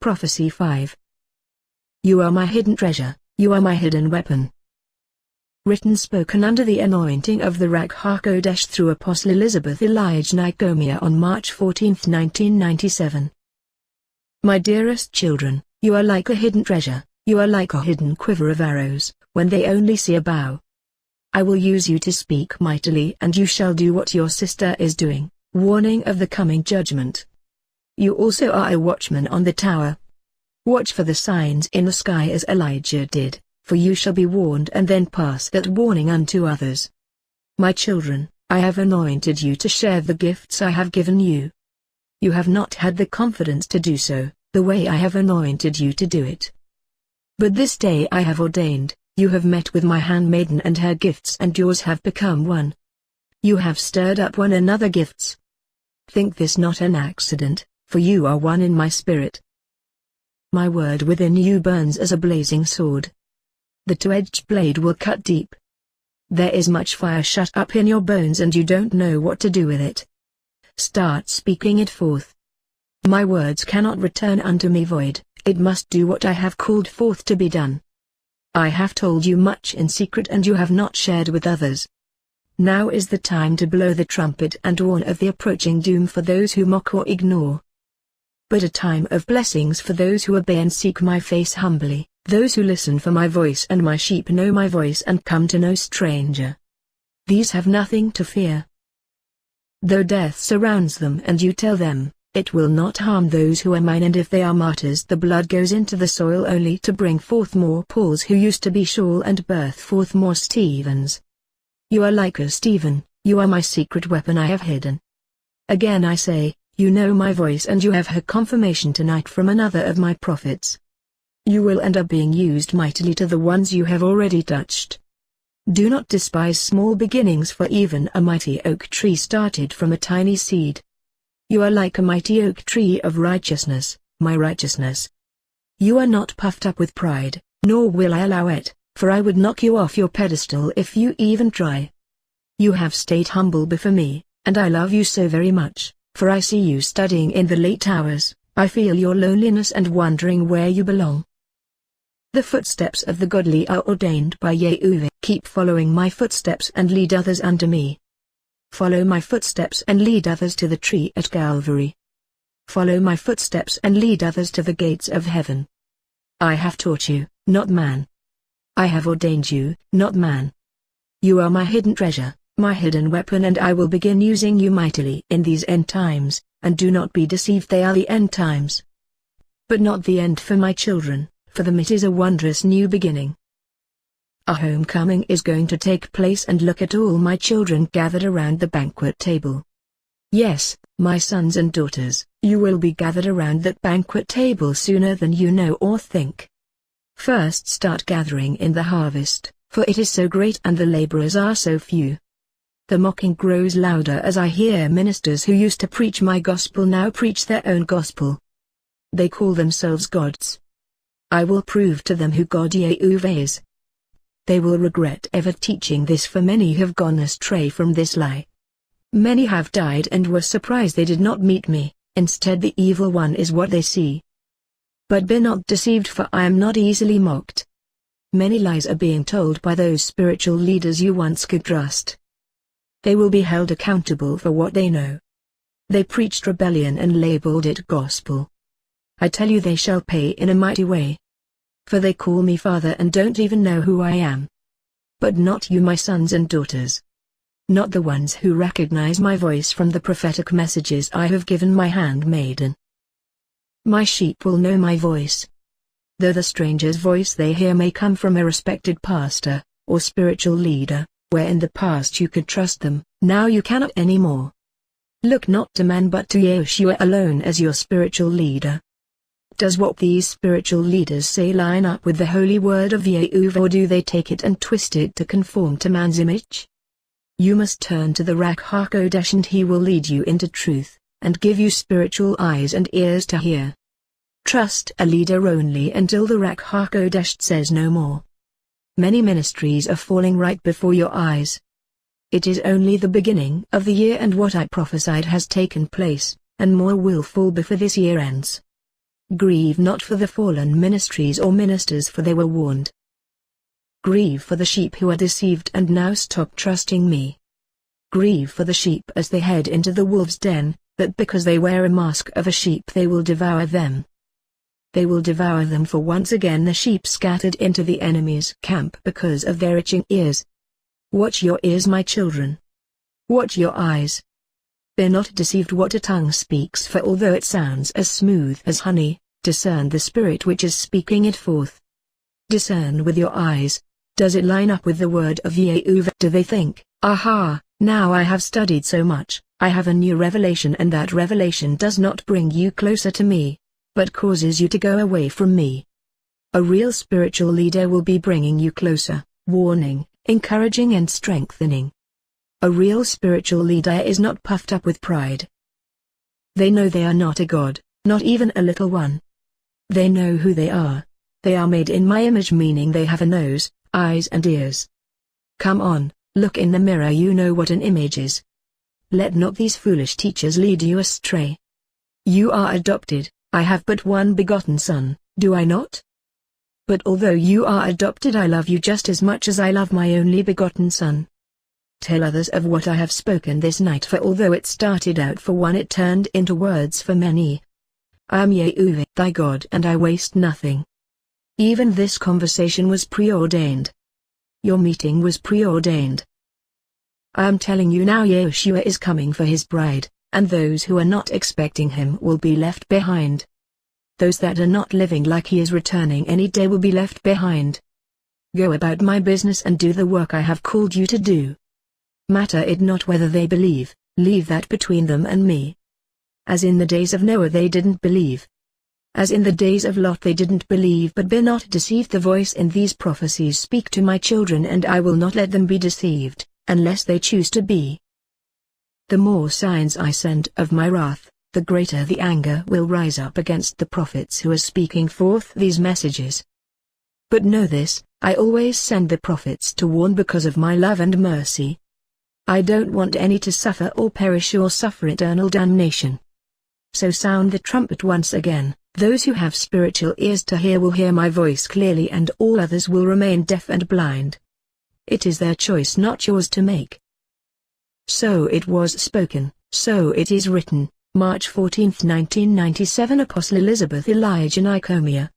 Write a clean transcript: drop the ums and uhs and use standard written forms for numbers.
Prophecy 5. You are my hidden treasure, you are my hidden weapon. Written spoken under the anointing of the RUACH KODESH through Apostle Elisabeth Nikomia on March 14, 1997. My dearest children, you are like a hidden treasure, you are like a hidden quiver of arrows, when they only see a bow. I will use you to speak mightily and you shall do what your sister is doing, warning of the coming judgment. You also are a watchman on the tower. Watch for the signs in the sky as Elijah did, for you shall be warned and then pass that warning unto others. My children, I have anointed you to share the gifts I have given you. You have not had the confidence to do so, the way I have anointed you to do it. But this day I have ordained, you have met with my handmaiden and her gifts and yours have become one. You have stirred up one another gifts. Think this not an accident, for you are one in my spirit. My word within you burns as a blazing sword. The two-edged blade will cut deep. There is much fire shut up in your bones and you don't know what to do with it. Start speaking it forth. My words cannot return unto me void, it must do what I have called forth to be done. I have told you much in secret and you have not shared with others. Now is the time to blow the trumpet and warn of the approaching doom for those who mock or ignore. But a time of blessings for those who obey and seek my face humbly, those who listen for my voice and my sheep know my voice and come to no stranger. These have nothing to fear. Though death surrounds them and you tell them, it will not harm those who are mine, and if they are martyrs the blood goes into the soil only to bring forth more Pauls who used to be Saul and birth forth more Stephens. You are like a Stephen, you are my secret weapon I have hidden. Again I say, you know my voice and you have heard confirmation tonight from another of my prophets. You will end up being used mightily to the ones you have already touched. Do not despise small beginnings, for even a mighty oak tree started from a tiny seed. You are like a mighty oak tree of righteousness, my righteousness. You are not puffed up with pride, nor will I allow it, for I would knock you off your pedestal if you even try. You have stayed humble before me, and I love you so very much, for I see you studying in the late hours, I feel your loneliness and wondering where you belong. The footsteps of the godly are ordained by Yahuwah. Keep following my footsteps and lead others unto me. Follow my footsteps and lead others to the tree at Calvary. Follow my footsteps and lead others to the gates of heaven. I have taught you, not man. I have ordained you, not man. You are my hidden treasure, my hidden weapon, and I will begin using you mightily in these end times, and do not be deceived, they are the end times. But not the end for my children, for them it is a wondrous new beginning. A homecoming is going to take place, and look at all my children gathered around the banquet table. Yes, my sons and daughters, you will be gathered around that banquet table sooner than you know or think. First start gathering in the harvest, for it is so great and the laborers are so few. The mocking grows louder as I hear ministers who used to preach my gospel now preach their own gospel. They call themselves gods. I will prove to them who God Yahuwah is. They will regret ever teaching this, for many have gone astray from this lie. Many have died and were surprised they did not meet me, instead the evil one is what they see. But be not deceived, for I am not easily mocked. Many lies are being told by those spiritual leaders you once could trust. They will be held accountable for what they know. They preached rebellion and labeled it gospel. I tell you they shall pay in a mighty way. For they call me Father and don't even know who I am. But not you, my sons and daughters. Not the ones who recognize my voice from the prophetic messages I have given my handmaiden. My sheep will know my voice. Though the stranger's voice they hear may come from a respected pastor, or spiritual leader, where in the past you could trust them, now you cannot anymore. Look not to man but to Yeshua alone as your spiritual leader. Does what these spiritual leaders say line up with the holy word of Yahuwah, or do they take it and twist it to conform to man's image? You must turn to the RUACH KODESH and he will lead you into truth, and give you spiritual eyes and ears to hear. Trust a leader only until the RUACH KODESH says no more. Many ministries are falling right before your eyes. It is only the beginning of the year, and what I prophesied has taken place, and more will fall before this year ends. Grieve not for the fallen ministries or ministers, for they were warned. Grieve for the sheep who are deceived and now stop trusting me. Grieve for the sheep as they head into the wolves' den, that because they wear a mask of a sheep they will devour them. They will devour them, for once again the sheep scattered into the enemy's camp because of their itching ears. Watch your ears, my children. Watch your eyes. Be not deceived what a tongue speaks, for although it sounds as smooth as honey, discern the spirit which is speaking it forth. Discern with your eyes. Does it line up with the word of Yehovah? Do they think, aha, now I have studied so much, I have a new revelation, and that revelation does not bring you closer to me, but causes you to go away from me? A real spiritual leader will be bringing you closer, warning, encouraging and strengthening. A real spiritual leader is not puffed up with pride. They know they are not a god, not even a little one. They know who they are. They are made in my image, meaning they have a nose, eyes and ears. Come on, look in the mirror, you know what an image is. Let not these foolish teachers lead you astray. You are adopted. I have but one begotten son, do I not? But although you are adopted, I love you just as much as I love my only begotten son. Tell others of what I have spoken this night, for although it started out for one, it turned into words for many. I am Yehovah thy God, and I waste nothing. Even this conversation was preordained. Your meeting was preordained. I am telling you now, Yeshua is coming for his bride, and those who are not expecting him will be left behind. Those that are not living like he is returning any day will be left behind. Go about my business and do the work I have called you to do. Matter it not whether they believe, leave that between them and me. As in the days of Noah they didn't believe. As in the days of Lot they didn't believe, but be not deceived. The voice in these prophecies speak to my children, and I will not let them be deceived, unless they choose to be. The more signs I send of my wrath, the greater the anger will rise up against the prophets who are speaking forth these messages. But know this, I always send the prophets to warn because of my love and mercy. I don't want any to suffer or perish or suffer eternal damnation. So sound the trumpet once again. Those who have spiritual ears to hear will hear my voice clearly, and all others will remain deaf and blind. It is their choice, not yours to make. So it was spoken, so it is written. March 14, 1997. Apostle Elisabeth, Elijah, Nikomia.